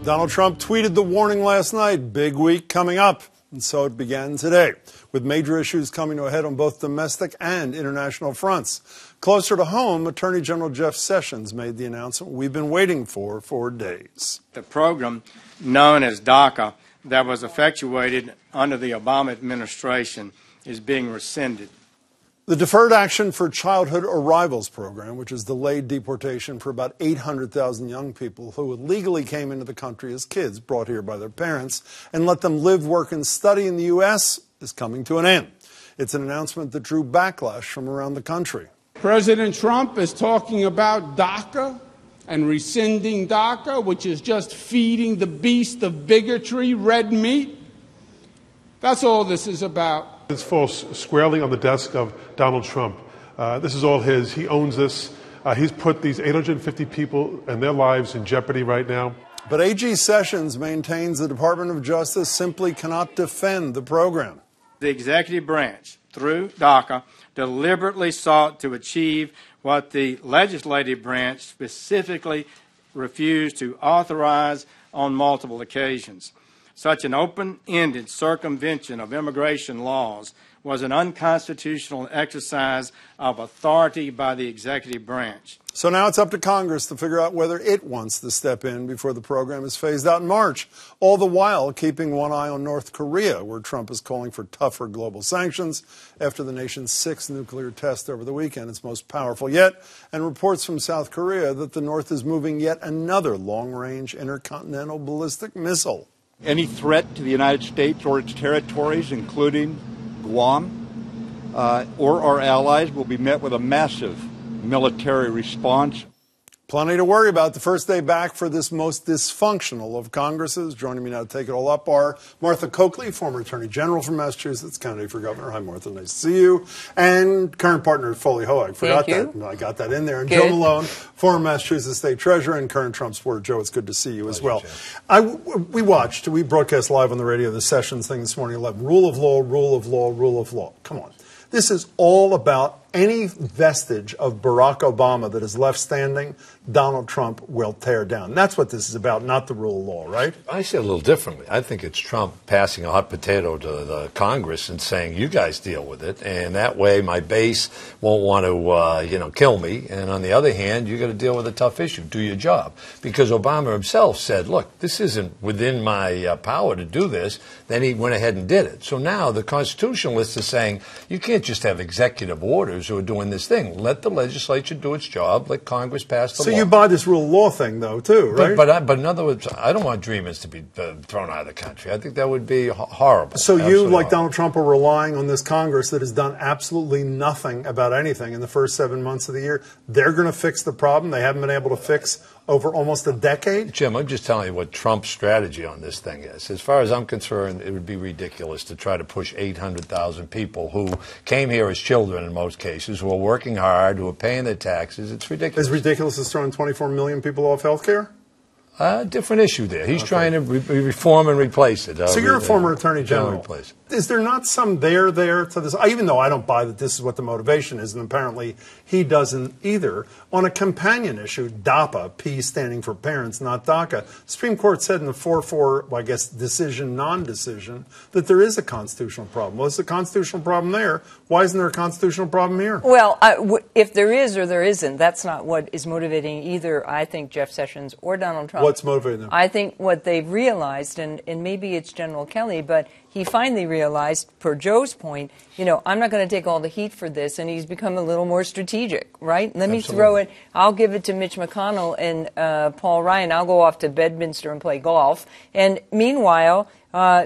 Donald Trump tweeted the warning last night, big week coming up. And so it began today, with major issues coming to a head on both domestic and international fronts. Closer to home, Attorney General Jeff Sessions made the announcement we've been waiting for days. The program known as DACA that was effectuated under the Obama administration is being rescinded. The Deferred Action for Childhood Arrivals program, which has delayed deportation for about 800,000 young people who illegally came into the country as kids brought here by their parents and let them live, work, and study in the U.S., is coming to an end. It's an announcement that drew backlash from around the country. President Trump is talking about DACA and rescinding DACA, which is just feeding the beast of bigotry red meat. That's all this is about. This falls squarely on the desk of Donald Trump. This is all his. He owns this. He's put these 850 people and their lives in jeopardy right now. But AG Sessions maintains the Department of Justice simply cannot defend the program. The executive branch, through DACA, deliberately sought to achieve what the legislative branch specifically refused to authorize on multiple occasions. Such an open-ended circumvention of immigration laws was an unconstitutional exercise of authority by the executive branch. So now it's up to Congress to figure out whether it wants to step in before the program is phased out in March, all the while keeping one eye on North Korea, where Trump is calling for tougher global sanctions after the nation's 6th nuclear test over the weekend, its most powerful yet, and reports from South Korea that the North is moving yet another long-range intercontinental ballistic missile. Any threat to the United States or its territories, including Guam, or our allies, will be met with a massive military response. Plenty to worry about. The first day back for this most dysfunctional of Congresses. Joining me now to take it all up are Martha Coakley, former Attorney General from Massachusetts, candidate for governor. Hi, Martha. Nice to see you. And current partner at Foley Ho. I forgot that. I got that in there. And Joe Malone, former Massachusetts State Treasurer and current Trump supporter. Joe, it's good to see you as well. We broadcast live on the radio the Sessions thing this morning, 11. Rule of law, rule of law, rule of law. Come on. This is all about any vestige of Barack Obama that is left standing, Donald Trump will tear down. That's what this is about, not the rule of law, right? I say it a little differently. I think it's Trump passing a hot potato to the Congress and saying, you guys deal with it, and that way my base won't want to, kill me. And on the other hand, you're going to deal with a tough issue. Do your job. Because Obama himself said, look, this isn't within my power to do this. Then he went ahead and did it. So now the constitutionalists are saying, you can't just have executive orders who are doing this thing. Let the legislature do its job. Let Congress pass the law. So you buy this rule of law thing, though, too, right? But in other words, I don't want dreamers to be thrown out of the country. I think that would be horrible. So you, like Donald Trump, are relying on this Congress that has done absolutely nothing about anything in the first 7 months of the year. They're going to fix the problem they haven't been able to fix over almost a decade? Jim, I'm just telling you what Trump's strategy on this thing is. As far as I'm concerned, it would be ridiculous to try to push 800,000 people who came here as children in most cases, who are working hard, who are paying their taxes. It's ridiculous. As ridiculous as throwing 24 million people off health care? Different issue there. He's trying to reform and replace it. So you're a former Attorney General. Is there not some there to this? Even though I don't buy that this is what the motivation is, and apparently he doesn't either, on a companion issue, DAPA, P standing for parents, not DACA, Supreme Court said in the 4-4, decision, non-decision, that there is a constitutional problem. Well, there's a constitutional problem there. Why isn't there a constitutional problem here? Well, if there is or there isn't, that's not what is motivating either, I think, Jeff Sessions or Donald Trump. What's motivating them? I think what they've realized, and maybe it's General Kelly, but he finally realized, per Joe's point, I'm not going to take all the heat for this, and he's become a little more strategic, right? Let me throw it. I'll give it to Mitch McConnell and Paul Ryan. I'll go off to Bedminster and play golf. And meanwhile,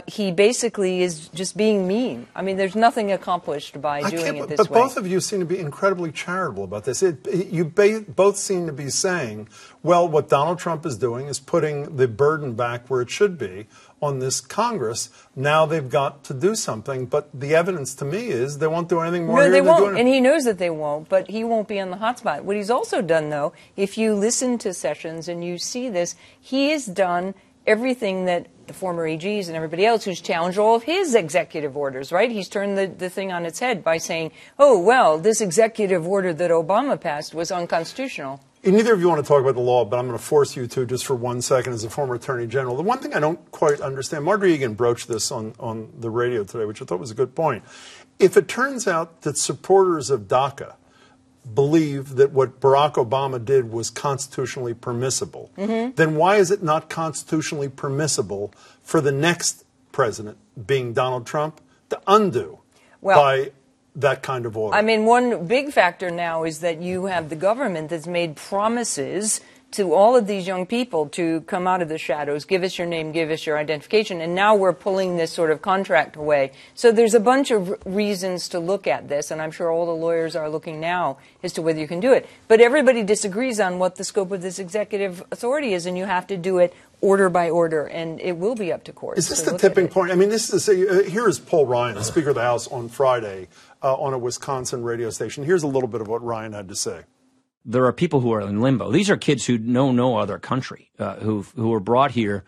he basically is just being mean. I mean, there's nothing accomplished by doing it this way. But both of you seem to be incredibly charitable about this. You both seem to be saying, well, what Donald Trump is doing is putting the burden back where it should be on this Congress. Now they've got to do something, but the evidence to me is they won't do anything more. No, they won't, and he knows that they won't, but he won't be on the hot spot. What he's also done, though, if you listen to Sessions and you see this, he has done everything that the former AGs and everybody else who's challenged all of his executive orders, right? He's turned the thing on its head by saying, oh, well, this executive order that Obama passed was unconstitutional. Neither of you want to talk about the law, but I'm going to force you to just for 1 second as a former attorney general. The one thing I don't quite understand, Marjorie Egan broached this on the radio today, which I thought was a good point. If it turns out that supporters of DACA believe that what Barack Obama did was constitutionally permissible, then why is it not constitutionally permissible for the next president, being Donald Trump, to undo by that kind of order? I mean, one big factor now is that you have the government that's made promises to all of these young people to come out of the shadows, give us your name, give us your identification, and now we're pulling this sort of contract away. So there's a bunch of reasons to look at this, and I'm sure all the lawyers are looking now as to whether you can do it. But everybody disagrees on what the scope of this executive authority is, and you have to do it order by order, and it will be up to courts. Is this the tipping point? I mean, this is here is Paul Ryan, the Speaker of the House, on Friday on a Wisconsin radio station. Here's a little bit of what Ryan had to say. There are people who are in limbo. These are kids who know no other country, who were brought here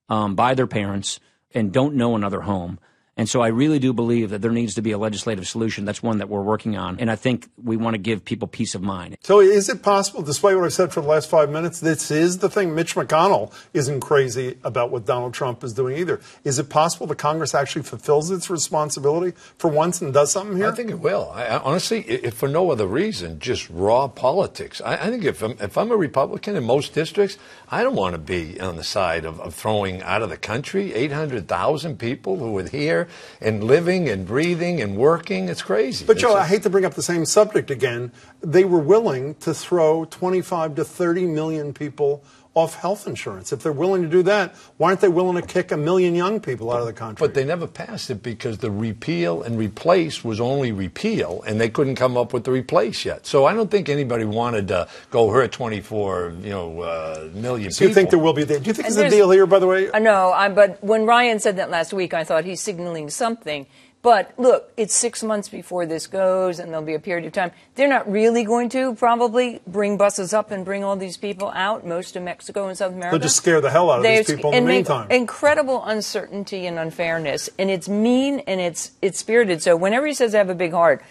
by their parents and don't know another home. And so I really do believe that there needs to be a legislative solution. That's one that we're working on. And I think we want to give people peace of mind. So is it possible, despite what I've said for the last 5 minutes, this is the thing? Mitch McConnell isn't crazy about what Donald Trump is doing either. Is it possible that Congress actually fulfills its responsibility for once and does something here? I think it will. Honestly, if for no other reason, just raw politics. I think if I'm a Republican in most districts, I don't want to be on the side of throwing out of the country 800,000 people who are here and living and breathing and working. It's crazy. But, Joe, I hate to bring up the same subject again. They were willing to throw 25 to 30 million people off health insurance. If they're willing to do that, why aren't they willing to kick 1 million young people out of the country? But they never passed it because the repeal and replace was only repeal, and they couldn't come up with the replace yet. So I don't think anybody wanted to go hurt 24 million people. So you think there will be? Do you think there's a deal here, by the way? No, but when Ryan said that last week, I thought he's signaling something. But look, it's 6 months before this goes, and there'll be a period of time. They're not really going to probably bring buses up and bring all these people out, most of Mexico and South America. They'll just scare the hell out of these people in the meantime. Incredible uncertainty and unfairness, and it's mean and it's spirited. So whenever he says I have a big heart,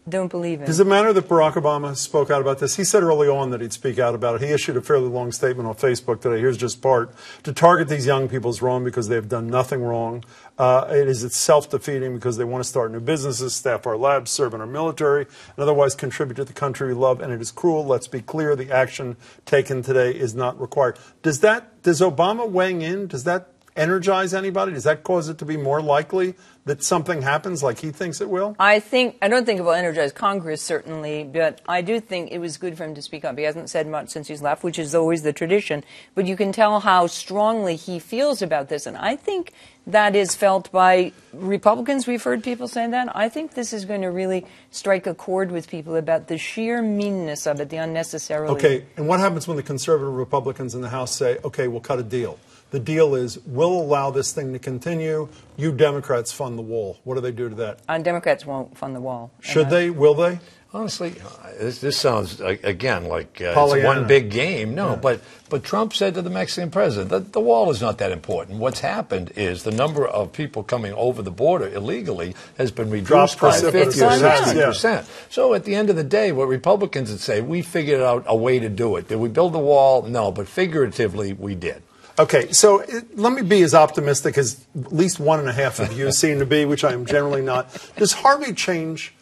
don't believe him. Does it matter that Barack Obama spoke out about this? He said early on that he'd speak out about it. He issued a fairly long statement on Facebook today. Here's just part. To target these young people is wrong because they have done nothing wrong. It's self-defeating because they want to start new businesses, staff our labs, serve in our military, and otherwise contribute to the country we love. And it is cruel. Let's be clear. The action taken today is not required. Does Obama weighing in, does that energize anybody? Does that cause it to be more likely that something happens like he thinks it will? I don't think it will energize Congress, certainly, but I do think it was good for him to speak up. He hasn't said much since he's left, which is always the tradition, but you can tell how strongly he feels about this, and I think that is felt by Republicans. We've heard people saying that. I think this is going to really strike a chord with people about the sheer meanness of it, the unnecessarily. Okay, and what happens when the conservative Republicans in the House say, okay, we'll cut a deal? The deal is we'll allow this thing to continue. You Democrats fund the wall. What do they do to that? Democrats won't fund the wall. Should they? Will they? Honestly, this sounds, again, like it's Pollyanna. one big game. No, yeah. But Trump said to the Mexican president that the wall is not that important. What's happened is the number of people coming over the border illegally has been reduced by 50 or 60%. Yeah. So at the end of the day, what Republicans would say, we figured out a way to do it. Did we build the wall? No, but figuratively, we did. Okay, so let me be as optimistic as at least 1.5 of you seem to be, which I am generally not. Does Harvey change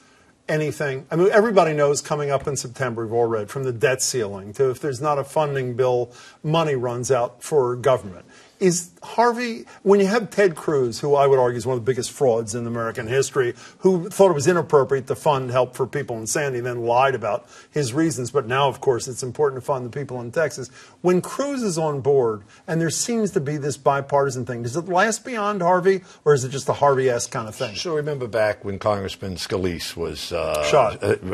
anything? I mean, everybody knows coming up in September, we've all read, from the debt ceiling to if there's not a funding bill, money runs out for government. Is Harvey, when you have Ted Cruz, who I would argue is one of the biggest frauds in American history, who thought it was inappropriate to fund help for people in Sandy, then lied about his reasons, but now, of course, it's important to fund the people in Texas. When Cruz is on board, and there seems to be this bipartisan thing, does it last beyond Harvey, or is it just a Harvey-esque kind of thing? So remember back when Congressman Scalise was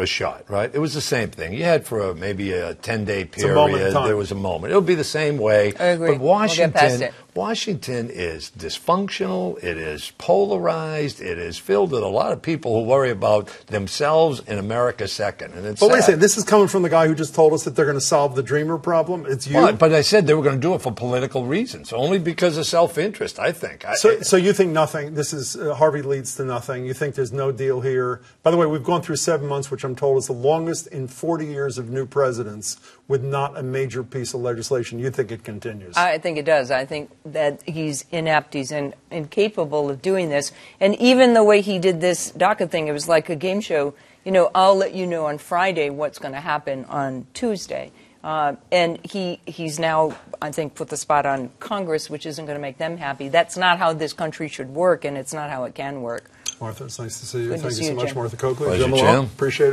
shot, right? It was the same thing. You had for maybe a 10-day period, there was a moment. It would be the same way. I agree. But Washington Washington is dysfunctional, it is polarized, it is filled with a lot of people who worry about themselves and America second. And it's But wait a sad. second, this is coming from the guy who just told us that they're going to solve the dreamer problem. It's you. But I said they were going to do it for political reasons, only because of self-interest, I think. So you think nothing, this is, Harvey leads to nothing. You think there's no deal here. By the way, we've gone through 7 months, which I'm told is the longest in 40 years of new presidents with not a major piece of legislation. You think it continues? I think it does. I think that he's inept. He's incapable of doing this. And even the way he did this DACA thing, it was like a game show. You know, I'll let you know on Friday what's going to happen on Tuesday. And he's now, I think, put the spot on Congress, which isn't going to make them happy. That's not how this country should work, and it's not how it can work. Martha, it's nice to see you. Good to Thank see you so you, much, Jim. Martha Coakley. Pleasure, Jim Malone, Jim. appreciate it.